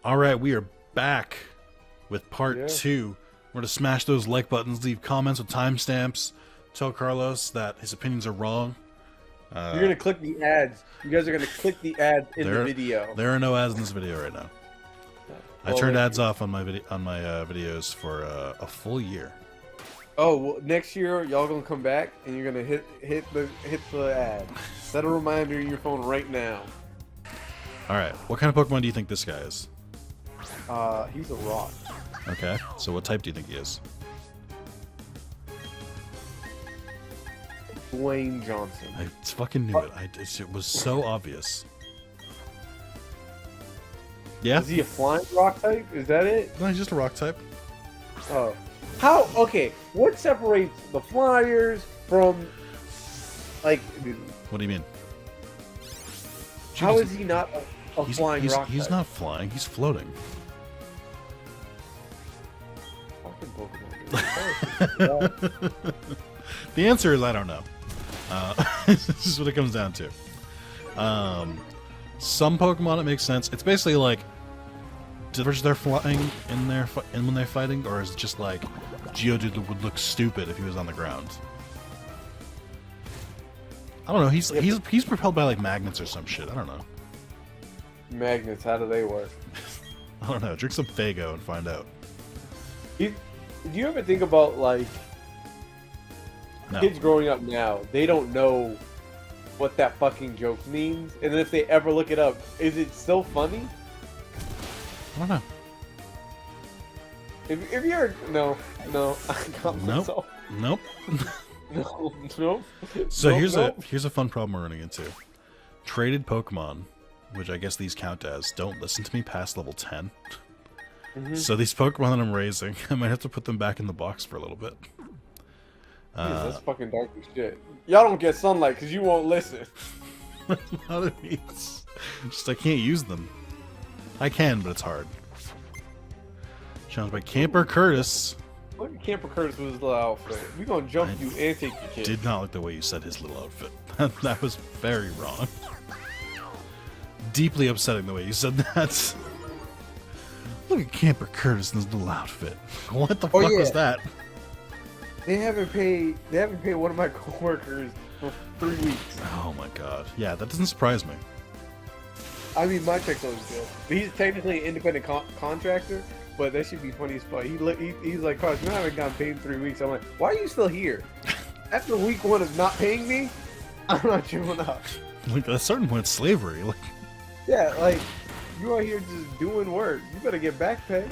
All right, we are back with part 2. We're going to smash those like buttons, leave comments with timestamps, tell Carlos that his opinions are wrong. You're going to click the ads. You guys are going to click the ads in the video. There are no ads in this video right now. I turned ads off on my videos for a full year. Oh, well, next year y'all gonna come back and you're gonna hit the ad. Set a reminder in your phone right now. All right, what kind of Pokemon do you think this guy is? He's a rock. Okay, so what type do you think he is? Dwayne Johnson. I fucking knew it. It was so obvious. Yeah. Is he a flying rock type? Is that it? No, he's just a rock type. Oh. How? Okay. What separates the flyers from, like? What do you mean? How is he not a flying rock type? He's not flying. He's floating. The answer is I don't know. This is what it comes down to. Some Pokemon it makes sense. It's basically like, they're flying in there when they're fighting, or is it just like Geodude would look stupid if he was on the ground? I don't know. He's propelled by like magnets or some shit. I don't know. Magnets? How do they work? I don't know. Drink some Faygo and find out. Do you ever think about like kids growing up now? They don't know what that fucking joke means, and then if they ever look it up, is it still funny? I don't know. If you're no, I got myself. Nope. No. So here's a fun problem we're running into. Traded Pokemon, which I guess these count as, don't listen to me past level 10. So these Pokemon that I'm raising, I might have to put them back in the box for a little bit. That's fucking dark as shit. Y'all don't get sunlight because you won't listen. Not of these. Just I can't use them. I can, but it's hard. Challenged by Camper Curtis. Look at Camper Curtis with his little outfit. We gonna jump you and take your kid. Did not like the way you said his little outfit. That was very wrong. Deeply upsetting the way you said that. Look at Camper Curtis in his little outfit. What the fuck was that? They haven't paid one of my coworkers for 3 weeks. Oh my god. Yeah, that doesn't surprise me. I mean, my check's always good. But he's technically an independent contractor, but that should be funny as fuck. He's like, Carlos, I haven't gotten paid in 3 weeks. I'm like, why are you still here? After week 1 of not paying me, I'm not showing up. Like, at a certain point, it's slavery. Like, yeah, like, you are here just doing work. You better get back pay.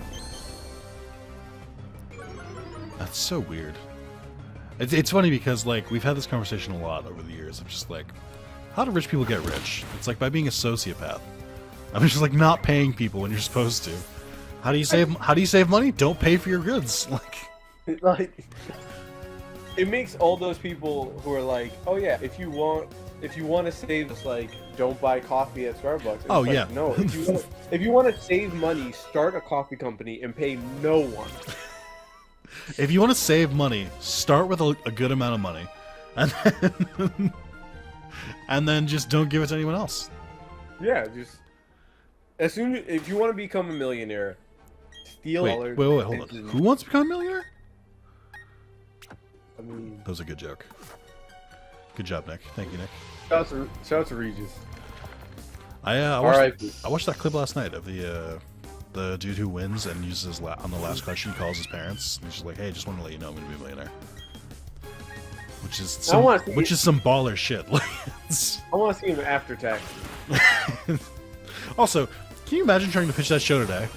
That's so weird. It's funny because, like, we've had this conversation a lot over the years. I'm just like, how do rich people get rich? It's like by being a sociopath. I'm just like not paying people when you're supposed to. How do you save money? Don't pay for your goods. Like it makes all those people who are like, oh yeah, if you want to save, it's like, don't buy coffee at Starbucks. Oh like, yeah. No, if you want to save money, start a coffee company and pay no one. If you want to save money, start with a good amount of money, and then just don't give it to anyone else. Yeah, just if you want to become a millionaire, steal Wait, hold on. Who wants to become a millionaire? I mean, that was a good joke. Good job, Nick. Thank you, Nick. Shout out to Regis. I watched that clip last night of the dude who wins and uses on the last question, he calls his parents. And he's just like, "Hey, just want to let you know I'm gonna be a millionaire." Which is some baller shit. I want to see him after tax. Also, can you imagine trying to pitch that show today?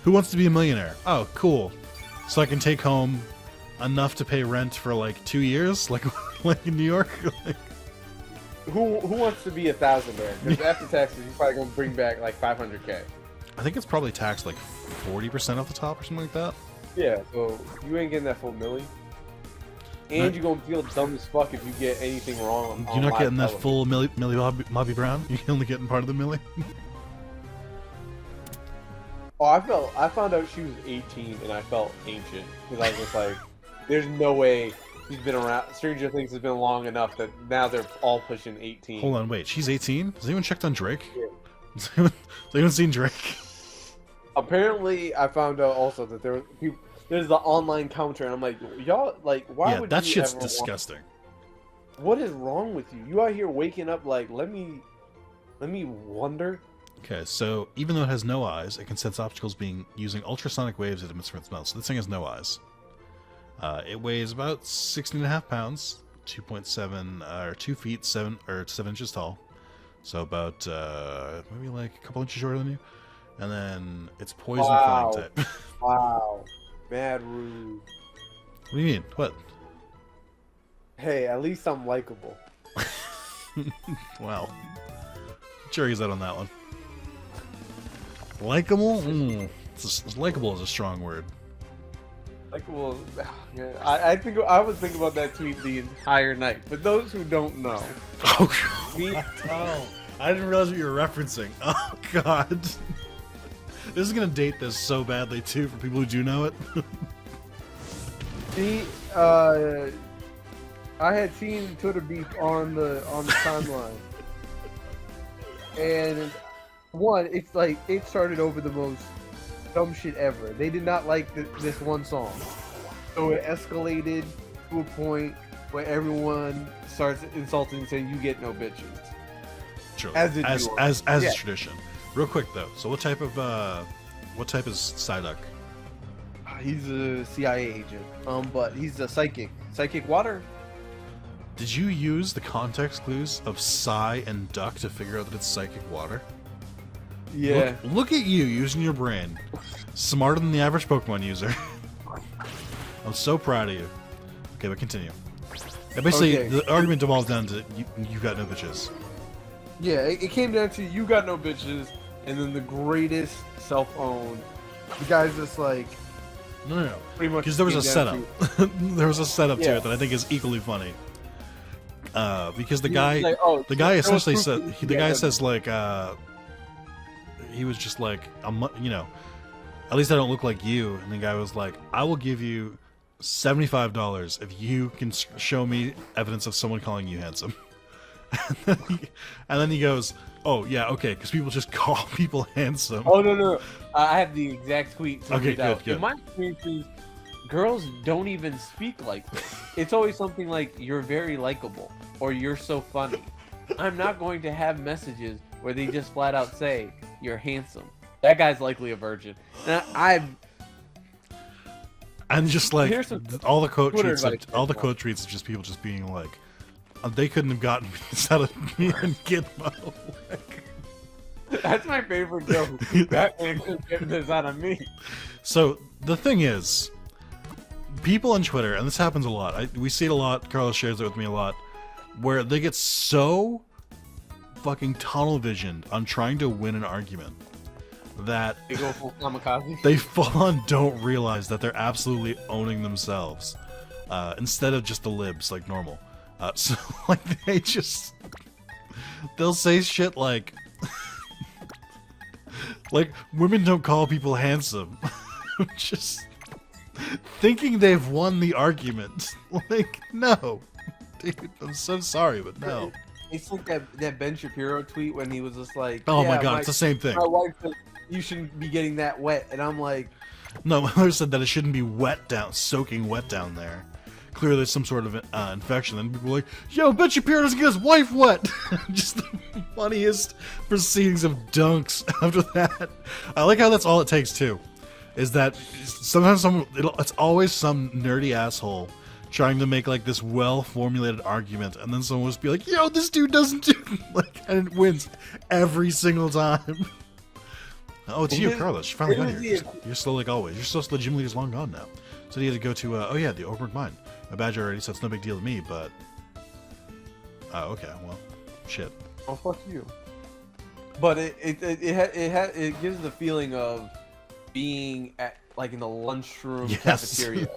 Who wants to be a millionaire? Oh, cool. So I can take home enough to pay rent for like 2 years, like in New York. Who wants to be a thousandaire? Because after taxes, you're probably gonna bring back like 500K. I think it's probably taxed like 40% off the top or something like that. Yeah, so you ain't getting that full milli. And you're gonna feel dumb as fuck if you get anything wrong. You're not getting that full Millie Bobby Brown. You're only getting part of the Millie. Oh, I found out she was 18 and I felt ancient because I was just like, there's no way she's been around. Stranger Things has been long enough that now they're all pushing 18. Hold on, wait, she's 18? Has anyone checked on Drake? Yeah. Has anyone seen Drake? Apparently, I found out also that there was people. There's the online counter, and I'm like, y'all, like, why Yeah, would that you shit's ever disgusting. what is wrong with you? You out here waking up like, let me wonder. Okay, so even though it has no eyes, it can sense obstacles using ultrasonic waves it emits from its mouth. So this thing has no eyes. It weighs about 16.5 pounds, 2.7 or 2 feet 7 inches tall. So about maybe like a couple inches shorter than you. And then it's poison flying type. Wow, mad rude. What do you mean? What? Hey, at least I'm likable. Well, jury's out on that one. Likeable? Likeable is a strong word. Likable. Yeah, I think I was thinking about that tweet the entire night. But those who don't know, Oh, me, I didn't realize what you were referencing. Oh, God. This is going to date this so badly, too, for people who do know it. me, I had seen Twitter beef on the timeline, and one, it's like it started over the most dumb shit ever. They did not like this one song, so it escalated to a point where everyone starts insulting and saying, "You get no bitches." True. As is tradition. Real quick though, so what type is Psyduck? He's a CIA agent, but he's a psychic. Psychic water. Did you use the context clues of Psy and Duck to figure out that it's psychic water? Yeah. Look at you using your brain. Smarter than the average Pokemon user. I'm so proud of you. Okay, but continue. Yeah, basically, the argument devolves down to you got no bitches. Yeah, it came down to you got no bitches, and then the greatest self-owned. The guy's just like, No. pretty much Because there was a came setup. down There was a setup to Yeah. it that I think is equally funny. Because the He guy, was like, oh, the guy there was essentially proof said, that- the yeah, guy yeah. says like, he was just like, you know, at least I don't look like you. And the guy was like, I will give you $75 if you can show me evidence of someone calling you handsome. and then he goes, oh yeah, okay, because people just call people handsome. Oh no! I have the exact tweet. to Okay, read out. good. In my experiences, girls don't even speak like this. It's always something like "you're very likable" or "you're so funny." I'm not going to have messages where they just flat out say "you're handsome." That guy's likely a virgin. And And just like Here's some all the quote Twitter tweets, advice. all the quote tweets is just people just being like, they couldn't have gotten this out of me and Gitmo. That's my favorite joke. Batman couldn't get this out of me. So the thing is, people on Twitter, and this happens a lot. We see it a lot. Carlos shares it with me a lot, where they get so fucking tunnel visioned on trying to win an argument that They go full kamikaze. they full on don't realize that they're absolutely owning themselves instead of just the libs like normal. So like they'll say shit like like women don't call people handsome. Just thinking they've won the argument. Like, no. Dude, I'm so sorry, but no. It's like that Ben Shapiro tweet when he was just like, Oh yeah, my god, it's the same thing. My wife said you shouldn't be getting that wet, and I'm like, No, my mother said that it shouldn't be wet down, soaking wet down there. Clearly there's some sort of infection. Then people are like, yo, Ben Shapiro doesn't get his wife wet. Just the funniest proceedings of dunks after that. I like how that's all it takes, too. Is that sometimes it's always some nerdy asshole trying to make like this well-formulated argument, and then someone will just be like, yo, this dude doesn't do like, and it wins every single time. Oh, it's you, Carlos. You finally got here. You're still like always. You're still legitimately just long gone now. So you had to go to, oh yeah, the Overberg Mine. My badge already, so it's no big deal to me, but... Oh, okay, well, shit. oh fuck you. But it gives the feeling of being at like in the lunchroom Yes. cafeteria,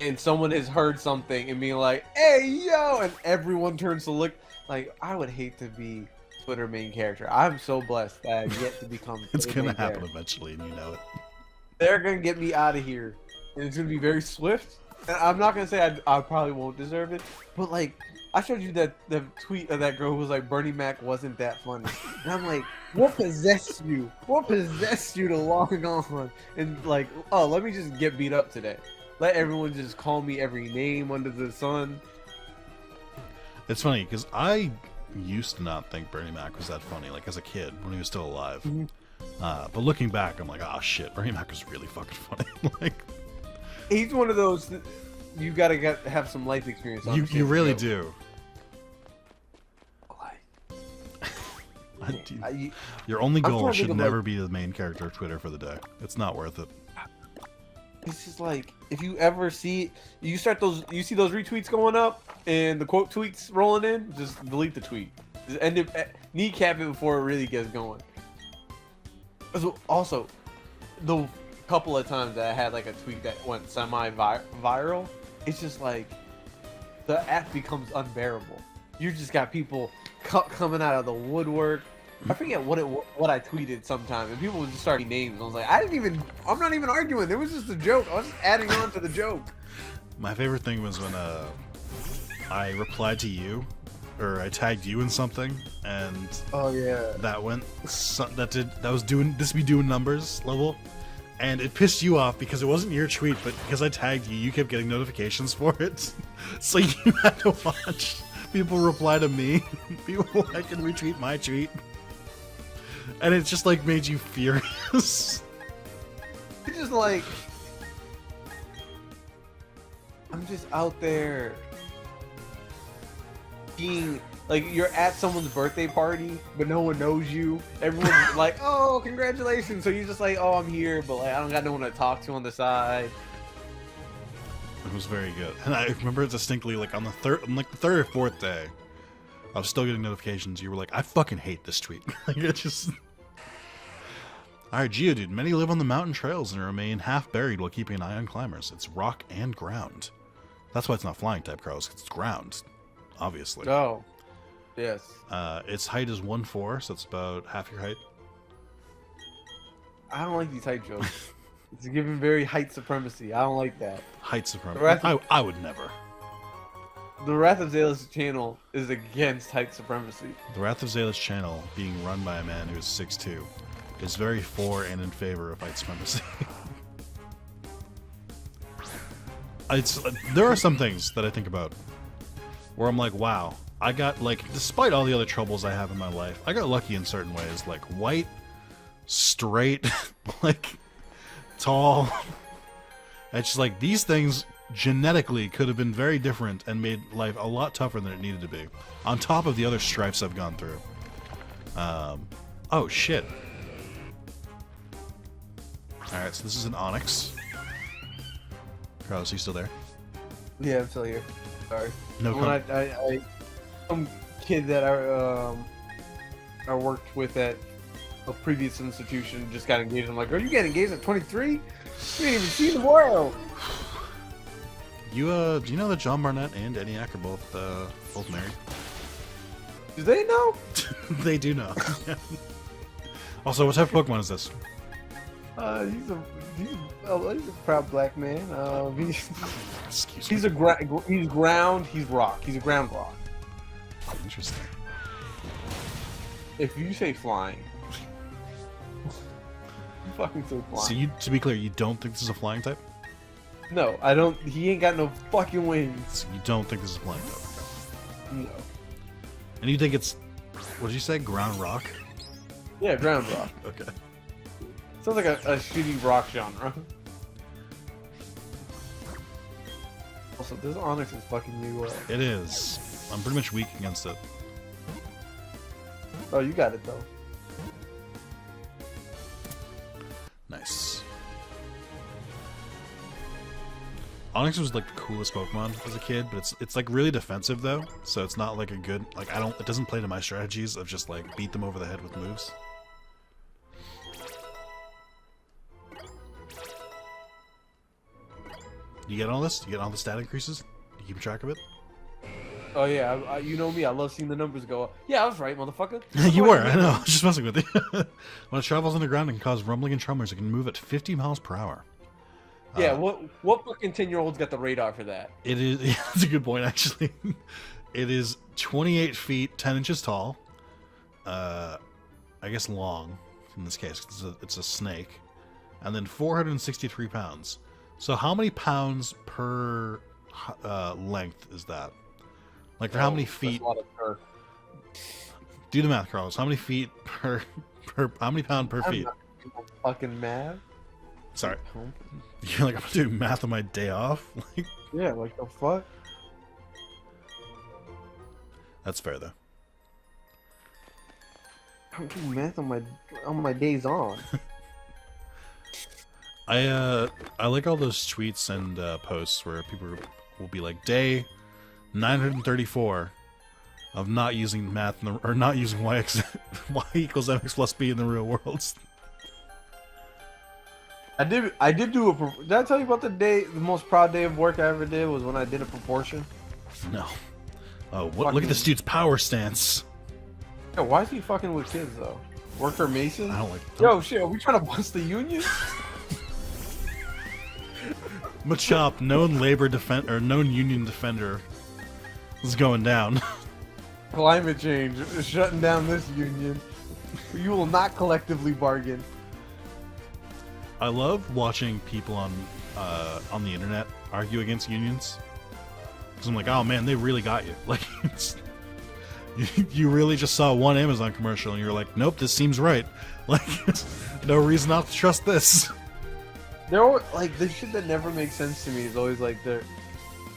and someone has heard something and being like, "Hey yo!" and everyone turns to look. Like, I would hate to be Twitter main character. I'm so blessed that I've yet to become. It's Twitter gonna main happen character. eventually, and you know it. They're gonna get me out of here, and it's gonna be very swift And I'm not gonna say I probably won't deserve it, but like I showed you that the tweet of that girl who was like Bernie Mac wasn't that funny, and I'm like, what possessed you? What possessed you to log on and like, oh, let me just get beat up today. Let everyone just call me every name under the sun. It's funny because I used to not think Bernie Mac was that funny, like as a kid when he was still alive. Mhm. But looking back, I'm like, oh shit, Bernie Mac was really fucking funny. Like, He's one of those you gotta have some life experience. to you understand really the joke. do. Your only I'm goal trying to should think of, never like- be the main character of Twitter for the day. It's not worth it. It's just like if you ever see you see those retweets going up and the quote tweets rolling in, just delete the tweet. Just end it, kneecap it before it really gets going. Also, the couple of times that I had like a tweet that went semi-viral, it's just like the app becomes unbearable. You just got people coming out of the woodwork. I forget what I tweeted sometime, and people would just start names. I was like, I'm not even arguing. It was just a joke. I was just adding on to the joke. My favorite thing was when I replied to you, or I tagged you in something, and Oh yeah. that went that was doing numbers level, and it pissed you off because it wasn't your tweet, but because I tagged you, you kept getting notifications for it, so you had to watch people reply to me, people like and retweet my tweet, and it just like made you furious. It's just like I'm just out there being like you're at someone's birthday party, but no one knows you. Everyone's like, "Oh, congratulations!" So you're just like, "Oh, I'm here," but like I don't got no one to talk to on the side. It was very good, and I remember it distinctly. Like on the third or fourth day, I was still getting notifications. You were like, "I fucking hate this tweet." Like it just. Alright, Geodude. Many live on the mountain trails and remain half buried while keeping an eye on climbers. It's rock and ground. That's why it's not flying type, Carlos. It's ground, obviously. Oh, yes. Its height is 1.4, so it's about half your height. I don't like these height jokes. It's giving very height supremacy. I don't like that. Height supremacy. Right. I would never. The Wrath of Zalis channel is against height supremacy. The Wrath of Zalis channel, being run by a man who is 6'2", is very for and in favor of height supremacy. There are some things that I think about where I'm like, wow, I got, like, despite all the other troubles I have in my life, I got lucky in certain ways, like white, straight, like, tall. It's just like, these things genetically could have been very different and made life a lot tougher than it needed to be, on top of the other stripes I've gone through. Oh, shit. Alright, so this is an Onyx. Carlos, you still there? Yeah, I'm still here. Sorry. No When I some kid that I worked with at a previous institution just got engaged. I'm like, are you getting engaged at 23? You ain't even seen the world. You do you know that John Barnett and ENIAC are both married? Do they know? They do know. Also, what type of Pokemon is this? He's a proud black man. Excuse me. He's ground. He's rock. He's a ground rock. Interesting. If you say flying, you fucking say flying. So to be clear, you don't think this is a flying type? No, I don't. He ain't got no fucking wings. So you don't think this is a flying type? No. And you think it's, what did you say, ground rock? Yeah, ground rock. Okay. Sounds like a shitty rock genre. Also, this Onyx is fucking you up. It is. I'm pretty much weak against it. Oh, you got it though. Nice. Onyx was like the coolest Pokemon as a kid, but it's like really defensive though, so it's not like a good, like it doesn't play to my strategies of just like beat them over the head with moves. You get all this? You get all the stat increases? You keep track of it? Oh yeah, you know me. I love seeing the numbers go up. Yeah, I was right, motherfucker. You were, I know. I was just messing with you. When it travels underground, it can cause rumbling and tremors. It can move at 50 miles per hour. Yeah, what fucking 10-year-old's got the radar for that? It is. Yeah, that's a good point, actually. It is 28 feet 10 inches tall. I guess long in this case. It's a snake, and then 463 pounds. So how many pounds per length is that? Like for how many feet? That's a lot of turf. Do the math, Carlos. How many feet per how many pound per feet? I'm not fucking mad. Sorry. You're like, I'm gonna do math on my day off? Like, yeah, like the fuck? That's fair though. I'm doing math on my days on. I like all those tweets and posts where people will be like, day 934 of not using math or not using y equals mx plus b in the real world. I did do did I tell you about the most proud day of work I ever did was when I did a proportion? No. Oh, look at this dude's power stance. Yeah, why is he fucking with kids though? Worker Mason? I don't like. Yo, shit, are we trying to bust the union? Machop, known union defender, is going down. Climate change is shutting down this union. You will not collectively bargain. I love watching people on the internet argue against unions. Because I'm like, oh man, they really got you. Like, you really just saw one Amazon commercial and you're like, nope, this seems right. Like, no reason not to trust this. There, like, the shit that never makes sense to me is always like the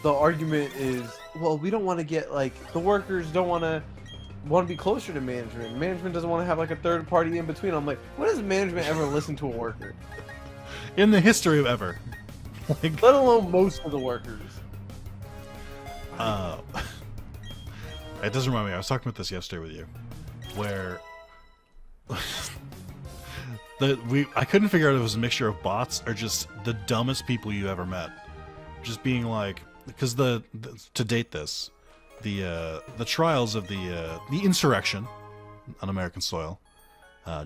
argument is, well, we don't want to get like the workers don't want to be closer to management. Management doesn't want to have like a third party in between. I'm like, when does management ever listen to a worker? In the history of ever. Like, let alone most of the workers. It does remind me, I was talking about this yesterday with you, where I couldn't figure out if it was a mixture of bots or just the dumbest people you ever met. Just being like, because to date this, the trials of the insurrection on American soil,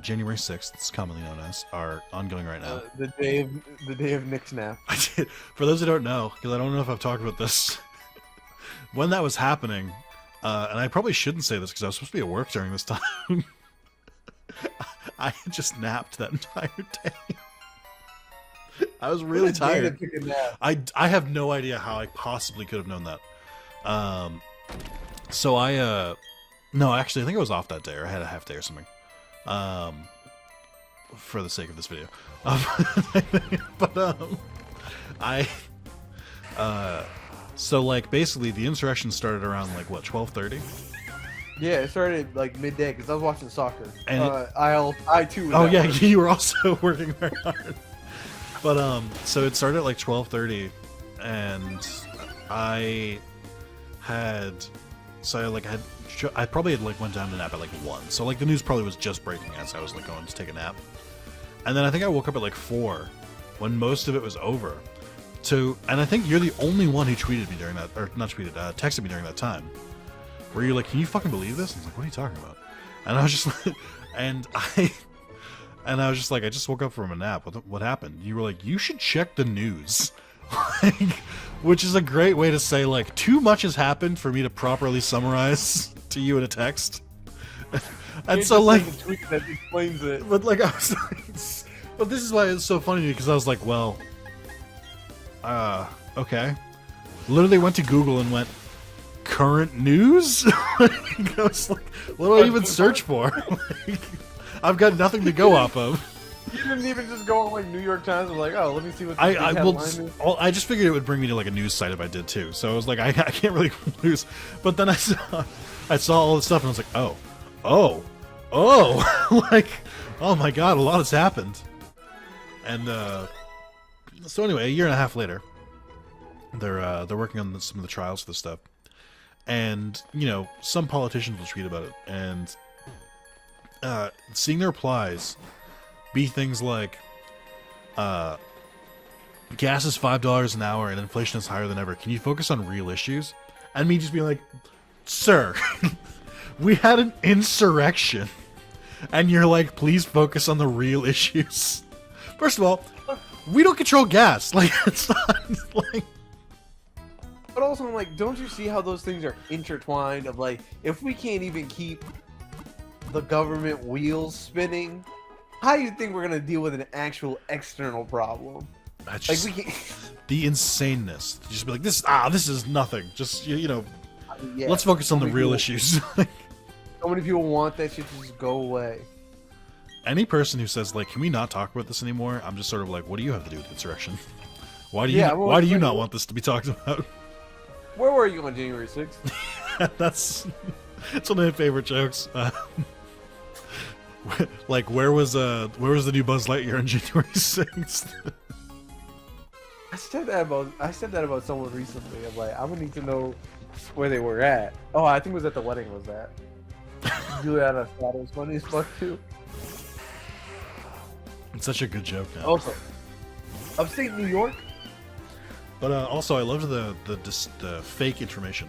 January 6th, it's commonly known as, are ongoing right now. The day of Nick Snap. I did. For those who don't know, because I don't know if I've talked about this, when that was happening, and I probably shouldn't say this because I was supposed to be at work during this time, I had just napped that entire day. I was really tired. I have no idea how I possibly could have known that. So no, actually, I think I was off that day, or I had a half day or something. For the sake of this video. So like basically the insurrection started around like what, 12:30? Yeah, it started like midday because I was watching soccer. And I too. Oh yeah, you were also working very hard. But so it started at like 12:30, and I probably had like went down to nap at like 1. So like the news probably was just breaking as I was like going to take a nap. And then I think I woke up at like 4 when most of it was over. And I think you're the only one who tweeted me during that, or not tweeted, texted me during that time. Where you're like, can you fucking believe this? I was like, what are you talking about? And I was just like, and I was just like, I just woke up from a nap. What happened? You were like, you should check the news. Like, which is a great way to say, like, too much has happened for me to properly summarize to you in a text. And so, like, the tweet that explains it. But like, I was like, but this is why it's so funny to me, because I was like, well, okay. Literally went to Google and went, current news? I was like, what do I even search for? Like, I've got nothing to go off of. You didn't even just go on like New York Times and like, oh, let me see what the headline is. I just figured it would bring me to like a news site if I did too. So I was like, I can't really lose. But then I saw all this stuff and I was like, oh, like, oh my god, a lot has happened. And so anyway, a year and a half later, they're working on some of the trials for this stuff, and you know, some politicians will tweet about it, and seeing their replies be things like, gas is $5 an hour and inflation is higher than ever. Can you focus on real issues? And me just being like, sir, we had an insurrection, and you're like, please focus on the real issues. First of all, We don't control gas. Like, it's not like. But also, I'm like, don't you see how those things are intertwined? Of like, if we can't even keep the government wheels spinning, how do you think we're gonna deal with an actual external problem? That's Like just, we can't. the insaneness. Just be like, this is nothing. Just you know, Yeah, let's focus on so the many real people- issues. So many people want that shit to just go away. Any person who says like, can we not talk about this anymore? I'm just sort of like, what do you have to do with insurrection? Why do you Yeah, why do you like, not want this to be talked about? Where were you on January 6th? That's it's one of my favorite jokes. Like where was the new Buzz Lightyear on January 6th? I said that about someone recently. I'm like, I'm gonna need to know where they were at. Oh, I think it was at the wedding. Was that? Juliana thought it was funny as fuck too. It's such a good joke now. Also, upstate New York. But also, I loved the fake information,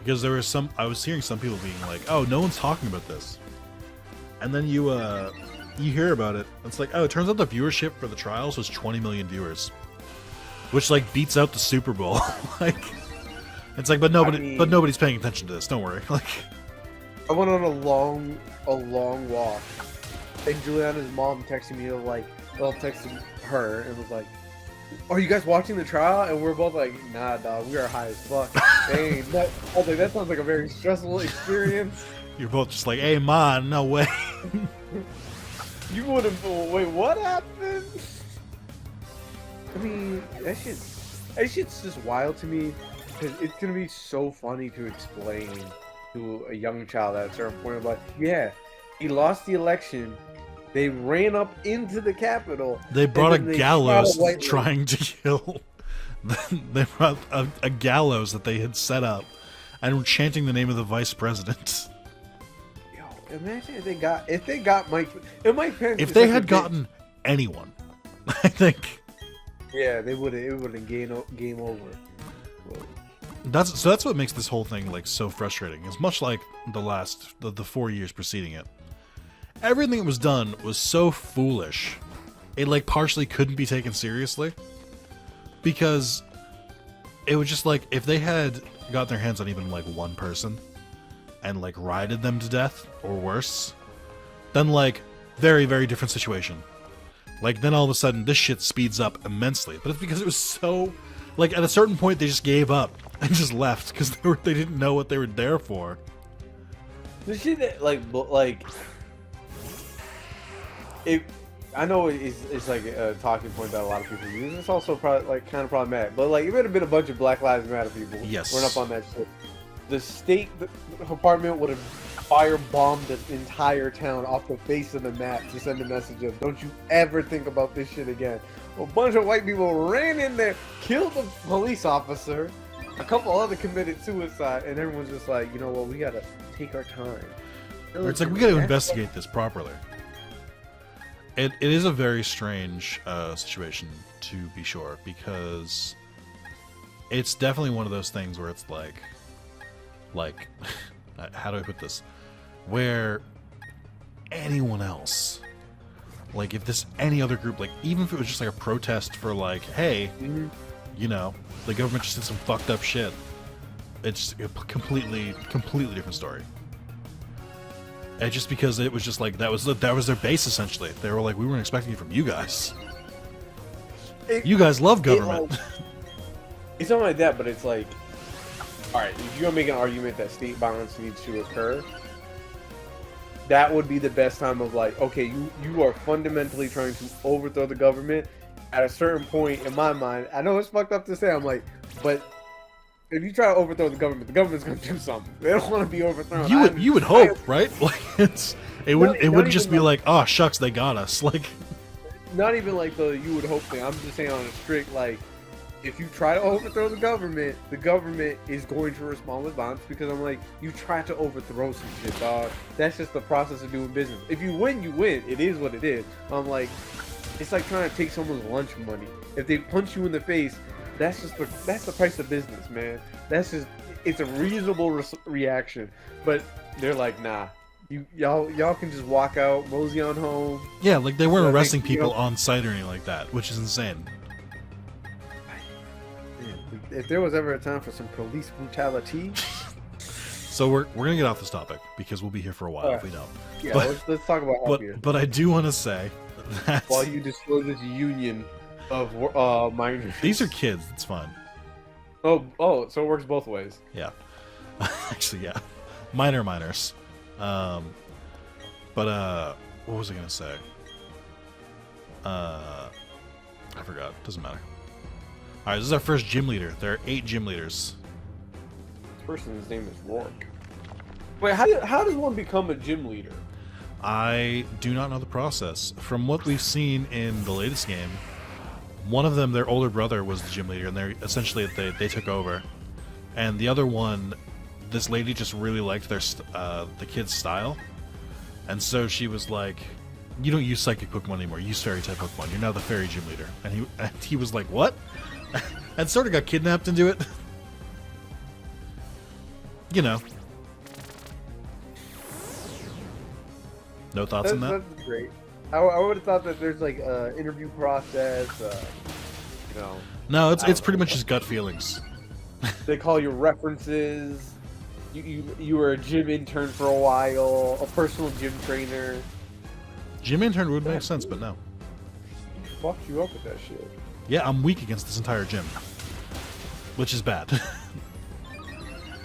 because there was I was hearing some people being like, "Oh, no one's talking about this," and then you hear about it. It's like, oh, it turns out the viewership for the trials was 20 million viewers, which like beats out the Super Bowl. Like, it's like, but nobody's paying attention to this. Don't worry. Like, I went on a long walk, and Juliana's mom texted me texted her and was like, "Are you guys watching the trial?" And we're both like, "Nah, dog, we are high as fuck." Dang, I was like, that sounds like a very stressful experience. you're both just like, "Hey, man, no way." You wouldn't. Wait, what happened? I mean, that shit's just wild to me because it's gonna be so funny to explain to a young child at a certain point of like, yeah, he lost the election. They ran up into the Capitol. They brought a and then they gallows shot a white trying to kill. They brought a gallows that they had set up and were chanting the name of the vice president. Yo, imagine if they got Mike Pence. If they had gotten anyone, I think yeah, it would have game over. Well, that's what makes this whole thing like so frustrating. It's much like the 4 years preceding it. Everything that was done was so foolish. It like partially couldn't be taken seriously because it was just like if they had got their hands on even like one person and like rioted them to death or worse, then like very, very different situation. Like then all of a sudden this shit speeds up immensely. But it's because it was so like at a certain point they just gave up and just left because they didn't know what they were there for. the shit that like it. I know it's like a talking point that a lot of people use. It's also probably like kind of problematic. But like, if it had been a bunch of Black Lives Matter people Yes. run up on that shit, the State Department would have firebombed the entire town off the face of the map to send a message of, "Don't you ever think about this shit again." A bunch of white people ran in there, killed a police officer, a couple other committed suicide, and everyone's just like, you know what, we gotta take our time. It's like we got to investigate this properly. It is a very strange situation, to be sure, because it's definitely one of those things where it's like, how do I put this? Where anyone else, like if this any other group, like even if it was just like a protest for like, hey, you know, the government just did some fucked up shit, it's a completely different story. And just because it was just like that was their base essentially. They were like, we weren't expecting it from you guys. You guys love government. It's not like that, but it's like, all right, if you're gonna make an argument that state violence needs to occur, that would be the best time of like, okay, you are fundamentally trying to overthrow the government. At a certain point in my mind, I know it's fucked up to say, I'm like, but if you try to overthrow the government's gonna do something. They don't want to be overthrown. You would hope, right? Like it wouldn't just be like, oh shucks, they got us. Like not even like the you would hope thing. I'm just saying on a strict like, if you try to overthrow the government is going to respond with violence because I'm like, you try to overthrow some shit, dog. That's just the process of doing business. If you win, you win. It is what it is. I'm like, it's like trying to take someone's lunch money. If they punch you in the face, that's the price of business, man. It's a reasonable reaction. But they're like, nah, Y'all can just walk out, mosey on home. Yeah, like they weren't Yeah, arresting like, you people know- on site or anything like that, which is insane. Man, if there was ever a time for some police brutality, So we're gonna get off this topic because we'll be here for a while if we don't. yeah, But- let's talk about happier. But I do want to say that While you disclose this union of minors. these are kids. It's fine. Oh, so it works both ways. Yeah, actually, yeah, minors. But what was I gonna say? I forgot. Doesn't matter. All right, this is our first gym leader. There are 8 gym leaders. This person's name is Rourke. Wait, how does one become a gym leader? I do not know the process. From what we've seen in the latest game, one of them, their older brother, was the gym leader, and they took over. And the other one, this lady just really liked the kid's style, and so she was like, "You don't use psychic Pokemon anymore. You use fairy type Pokemon. You're now the fairy gym leader." And he was like, "What?" And sort of got kidnapped into it. You know. No thoughts on that? That's great. I would have thought that there's like an interview process. You know, No, it's pretty much just gut feelings. they call you references. You were a gym intern for a while, a personal gym trainer. Gym intern would make sense, but no. Fucked you up with that shit. Yeah, I'm weak against this entire gym, which is bad.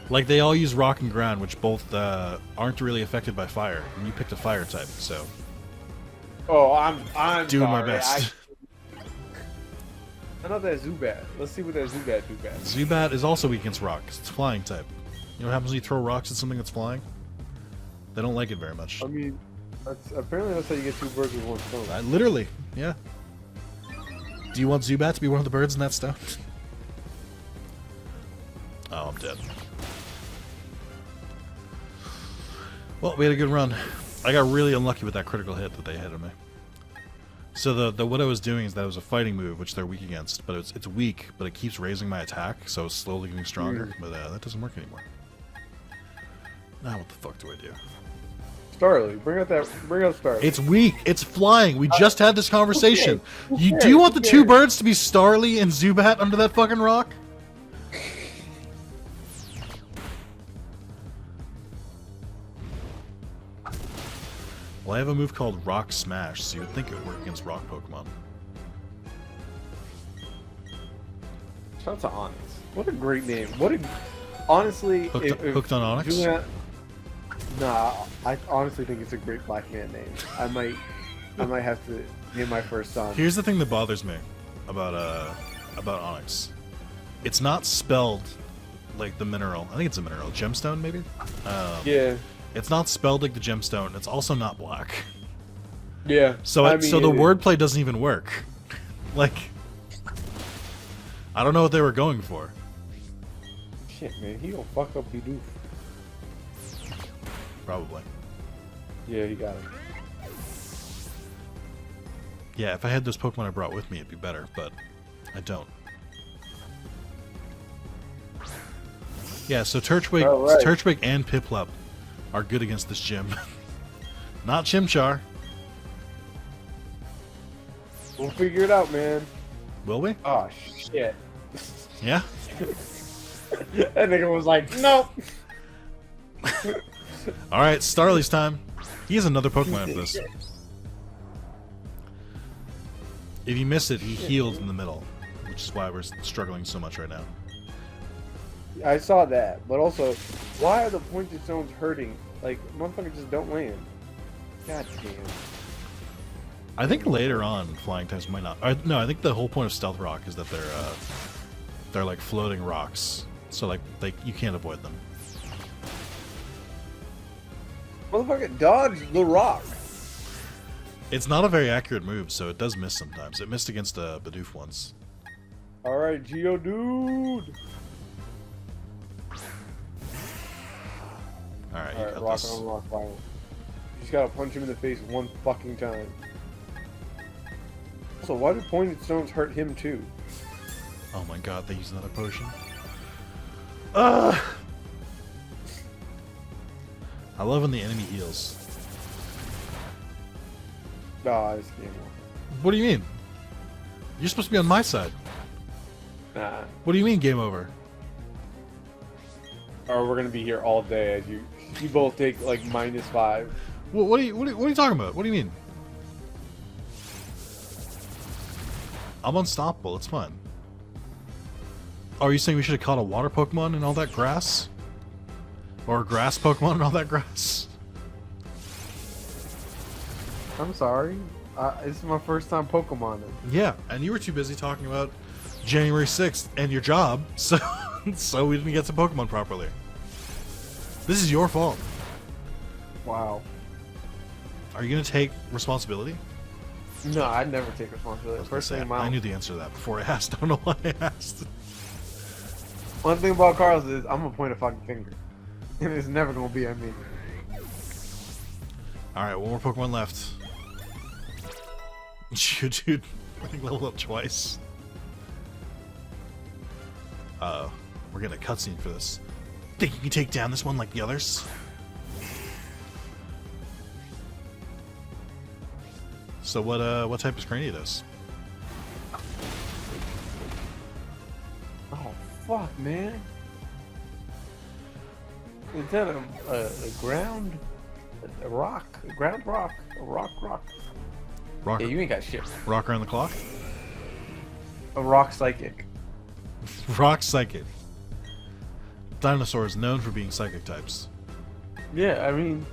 Like, they all use rock and ground, which both aren't really affected by fire, and you picked a fire type, so Oh, I'm doing my sorry. best. I know that Zubat. Let's see what that Zubat do bad. Zubat is also weak against rock, 'cause it's flying type. You know what happens when you throw rocks at something that's flying? They don't like it very much. I mean, apparently that's how you get 2 birds with 1 stone. Literally, yeah. Do you want Zubat to be one of the birds in that stone? Oh, I'm dead. Well, we had a good run. I got really unlucky with that critical hit that they hit on me. So the what I was doing is that it was a fighting move, which they're weak against, but it's weak, but it keeps raising my attack, so it's slowly getting stronger. But that doesn't work anymore. Now what the fuck do I do? Starly, bring out Starly. It's weak. It's flying. We just had this conversation. Who Do cares? you want the Who 2 cares? birds to be Starly and Zubat under that fucking rock? Well, I have a move called Rock Smash, so you would think it would work against rock Pokemon. Shout out to Onyx. What a great name. Honestly, Hooked on Onyx? Nah, I honestly think it's a great black man name. I might have to name my first son. Here's the thing that bothers me about Onyx. It's not spelled like the mineral. I think it's a mineral. Gemstone, maybe? Yeah. It's not spelled like the gemstone. It's also not black. Yeah. So I mean, so the wordplay doesn't even work. Like, I don't know what they were going for. Shit, man, he gonna fuck up Bidoof. Probably. Yeah, he got him. Yeah, if I had those Pokemon I brought with me, it'd be better, but I don't. Yeah, so Turtwig, Alright. Turtwig and Piplup are good against this gym. Not Chimchar. We'll figure it out, man. Will we? Oh shit. Yeah? That nigga was like, nope. Alright, Starly's time. He has another Pokemon for this. If you miss it, he heals in the middle, which is why we're struggling so much right now. I saw that, but also, why are the pointed stones hurting? Like, motherfuckers just don't land. God damn. I think later on, flying types might not. No, I think the whole point of Stealth Rock is that they're like floating rocks, so like you can't avoid them. Motherfucker, dodge the rock. It's not a very accurate move, so it does miss sometimes. It missed against Bidoof once. Alright, Geodude. Alright, you Alright, got rock this. on rock final. You just gotta punch him in the face one fucking time. Also, why do pointed stones hurt him too? Oh my god, they use another potion. Ugh! I love when the enemy heals. No, this game. What do you mean? You're supposed to be on my side. Nah. What do you mean game over? Or we're gonna be here all day as you both take like -5. What are you talking about? What do you mean? I'm unstoppable. It's fine. Oh, are you saying we should have caught a water Pokemon and all that grass? Or a grass Pokemon and all that grass? I'm sorry. This is my first time Pokemoning. Yeah, and you were too busy talking about January 6th and your job, so so we didn't get to Pokemon properly. This is your fault. Wow. Are you going to take responsibility? No, I'd never take responsibility. First thing in my I knew the answer to that before I asked. I don't know why I asked. One thing about Carlos is I'm gonna point a fucking finger. And it's never gonna be at me. Alright, one more Pokemon left. Shoot, dude. I think leveled up twice. We're getting a cutscene for this. Think you can take down this one like the others? So what type is Craniatus? Oh fuck, man! Is that a ground, a rock, a ground rock, a rock? Rock, Yeah, you ain't got shit. rock around the clock? A rock psychic. Rock Psychic. Dinosaurs known for being psychic types. Yeah, I mean,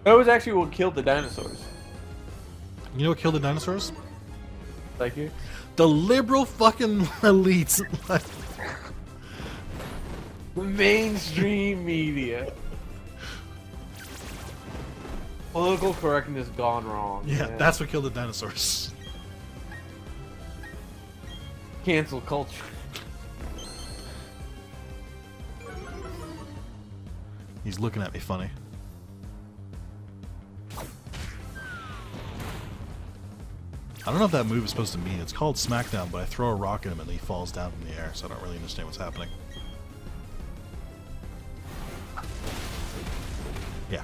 that was actually what killed the dinosaurs. You know what killed the dinosaurs? Psychic. The liberal fucking elites. The mainstream media. Political correctness gone wrong. Yeah, man. that's what killed the dinosaurs. Cancel culture. He's looking at me funny. I don't know if that move is supposed to mean. It's called Smackdown, but I throw a rock at him and he falls down from the air, so I don't really understand what's happening. Yeah.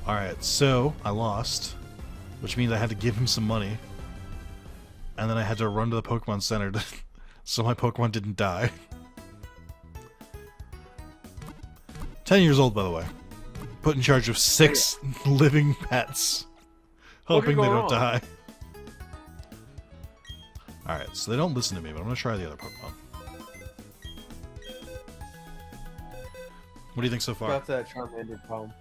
Alright, so I lost, which means I had to give him some money, and then I had to run to the Pokemon Center so my Pokemon didn't die. 10 years old, by the way. Put in charge of 6 living pets, hoping they don't die. Alright, so they don't listen to me, but I'm gonna try the other Pokemon. What do you think so far? That's that Charmander problem.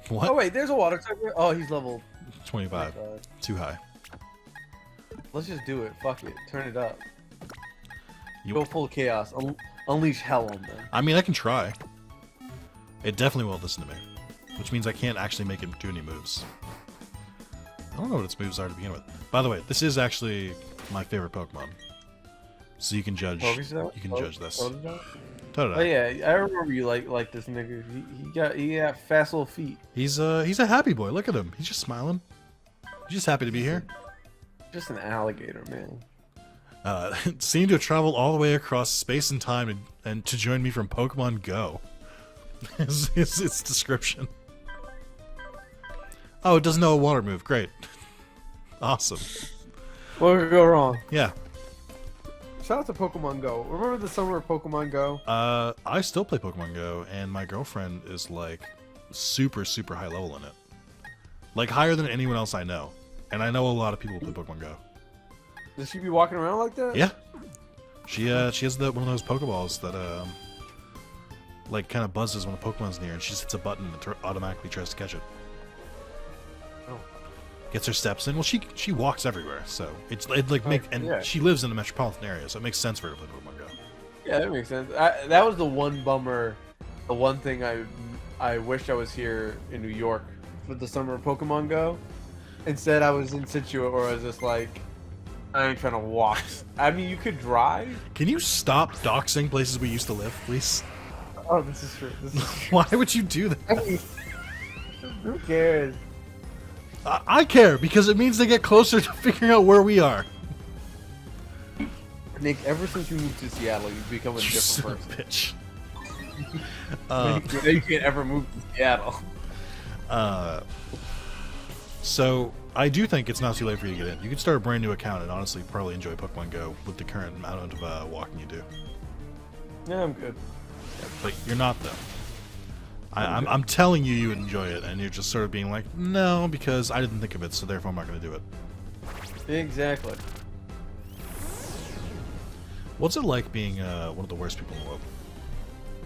What? Oh wait, there's a water type. Oh, he's level 25. Too high. Let's just do it. Fuck it. Turn it up. You- Go full chaos. Unleash hell on them. I mean, I can try. It definitely won't listen to me, which means I can't actually make him do any moves. I don't know what its moves are to begin with. By the way, this is actually my favorite Pokemon, so you can judge. You can judge this. Oh yeah, I remember you like this nigga. He got fast little feet. He's a happy boy. Look at him. He's just smiling. He's just happy to be here. Just an alligator, man. Seemed to have traveled all the way across space and time and to join me from Pokemon Go. is its description. Oh, it doesn't know a water move. Great. Awesome. What could go wrong? Yeah. Shout out to Pokemon Go. Remember the summer of Pokemon Go? I still play Pokemon Go, and my girlfriend is like super, super high level in it. Like higher than anyone else I know. And I know a lot of people who play Pokemon Go. Does she be walking around like that? Yeah. She has one of those Pokeballs that like kind of buzzes when a Pokemon's near, and she just hits a button and automatically tries to catch it. Oh. Gets her steps in. Well, she walks everywhere, so she lives in a metropolitan area, so it makes sense for her to play Pokemon Go. Yeah, that makes sense. That was the one bummer. The one thing I wished I was here in New York for the summer of Pokemon Go. Instead, I was in Situate, where I was just like, I ain't trying to walk. I mean, you could drive. Can you stop doxing places we used to live, please? Oh, this is true. This is true. Why would you do that? I mean, who cares? I care, because it means they get closer to figuring out where we are. Nick, ever since you moved to Seattle, you've become a You're different son person. of a bitch. You can't ever move to Seattle. So I do think it's not too late for you to get in. You can start a brand new account and honestly probably enjoy Pokemon Go with the current amount of walking you do. Yeah, I'm good. But you're not though. I'm telling you, you would enjoy it, and you're just sort of being like, no, because I didn't think of it, so therefore I'm not going to do it. Exactly. What's it like being one of the worst people in the world?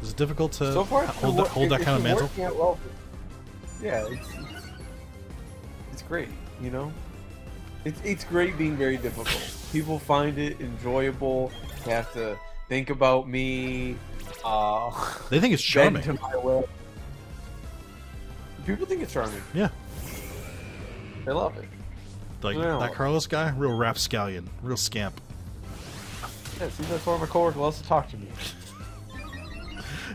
Is it difficult to So far, hold that kind of mantle? Well, yeah, it's great. You know, it's great being very difficult. People find it enjoyable. They have to think about me. They think it's charming. bend to my will. People think it's charming. Yeah. They love it. Like Yeah. that Carlos guy, real rapscallion, real scamp. Yeah, see, that's why my coworker loves to talk to me.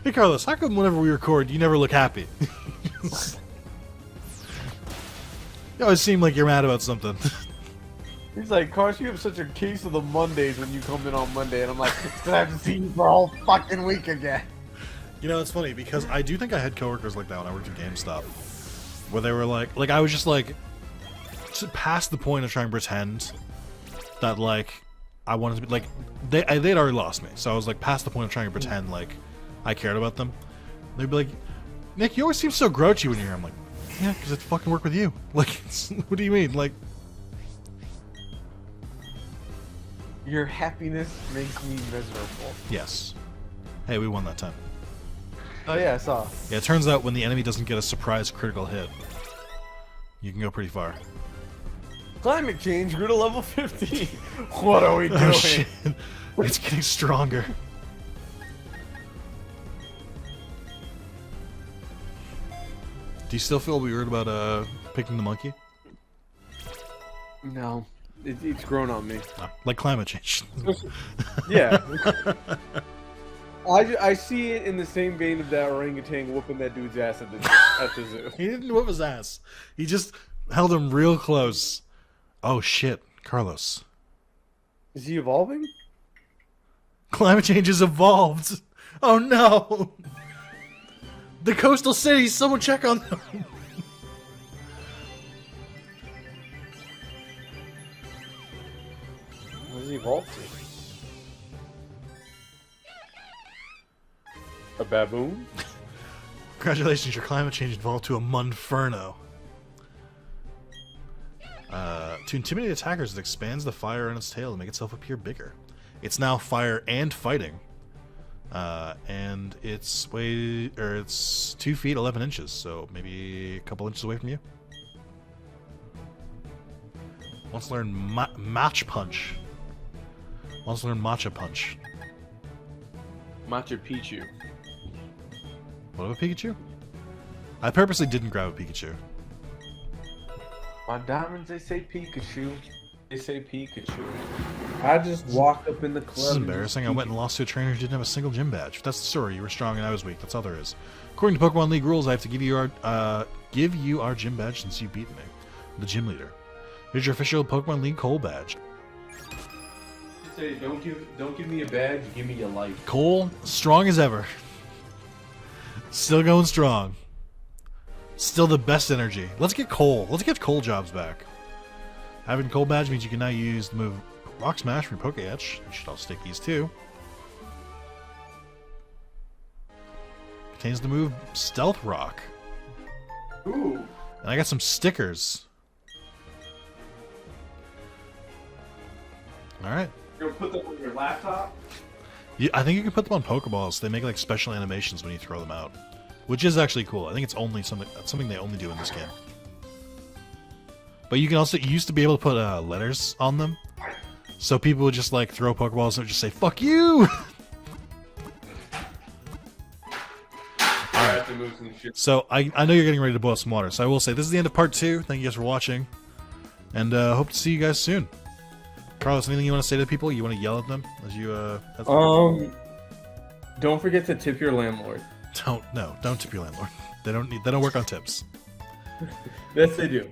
Hey Carlos, how come whenever we record, you never look happy? You always seem like you're mad about something. He's like, Carson, you have such a case of the Mondays when you come in on Monday, and I'm like, it's gonna have to see you for a whole fucking week again. You know, it's funny because I do think I had coworkers like that when I worked at GameStop, where they were like I was just like, past the point of trying to pretend that like I wanted to be like they'd already lost me, so I was like past the point of trying to pretend like I cared about them. They'd be like, Nick, you always seem so grouchy when you're here. I'm like, yeah, because I fucking work with you. Like, what do you mean? Like, Your happiness makes me miserable. yes. Hey, we won that time. Oh yeah, I saw. Yeah, it turns out when the enemy doesn't get a surprise critical hit, you can go pretty far. Climate change grew to level 50. What are we doing? Oh shit. It's getting stronger. Do you still feel weird about picking the monkey? No, it's grown on me. No, like climate change. Yeah. I see it in the same vein of that orangutan whooping that dude's ass at the zoo. He didn't whip his ass. He just held him real close. Oh shit, Carlos. Is he evolving? Climate change has evolved. Oh no. The coastal cities, someone check on them. What does he evolve to? A baboon? Congratulations, your climate change evolved to a Munferno. To intimidate attackers, it expands the fire on its tail to make itself appear bigger. It's now fire and fighting. And it's it's 2 feet 11 inches, so maybe a couple inches away from you. Wants to learn Match Punch. Wants to learn Matcha Punch. Machu Picchu. What about Pikachu? I purposely didn't grab a Pikachu. My diamonds, they say Pikachu. They say Pikachu. I just walked up in the club. This is embarrassing. I went and lost to a trainer who didn't have a single gym badge. That's the story. You were strong and I was weak. That's all there is. According to Pokemon League rules, I have to give you our gym badge since you beat me. The gym leader. Here's your official Pokemon League Cole badge. Say, don't give me a badge, give me your life. Cole, strong as ever. Still going strong. Still the best energy. Let's get Cole. Let's get Cole jobs back. Having Cole badge means you can now use the move Rock Smash from Poke Etch. You should all stick these too. Contains the move Stealth Rock. Ooh. And I got some stickers. Alright. You're gonna put them on your laptop? I think you can put them on Pokeballs. They make like special animations when you throw them out. Which is actually cool. I think it's only something they only do in this game. But you can also, you used to be able to put letters on them. So people would just like throw Pokeballs and would just say, fuck you! Alright. So I know you're getting ready to boil some water. So I will say, this is the end of part 2. Thank you guys for watching. And hope to see you guys soon. Carlos, anything you want to say to people? You want to yell at them as you Don't forget to tip your landlord. Don't tip your landlord. They don't work on tips. Yes, they do.